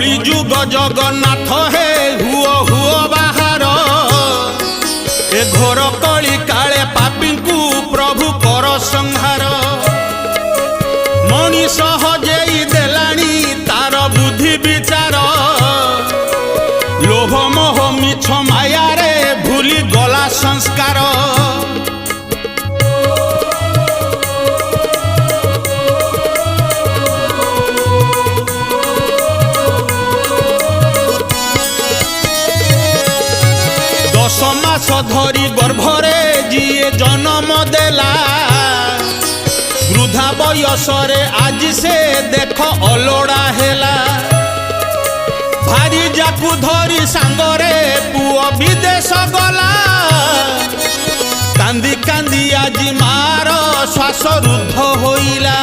कली जुग जगन्नाथ हे हुओ हुओ बाहर ए घोर कली काले पापी को प्रभु कर संहार मनीष हजेई देलानी तार बुद्धि विचार लोभ मोह मिछ माया रे भूली गला संस्कार दश मास धरी गर्भरे जिए जन्म देला वृद्धा बयसरे आज से देख अलोड़ा हेला भारी जाकू धरी सांगरे पुओ विदेश गला कांदी कांदी आज मार श्वास रुद्ध होइला।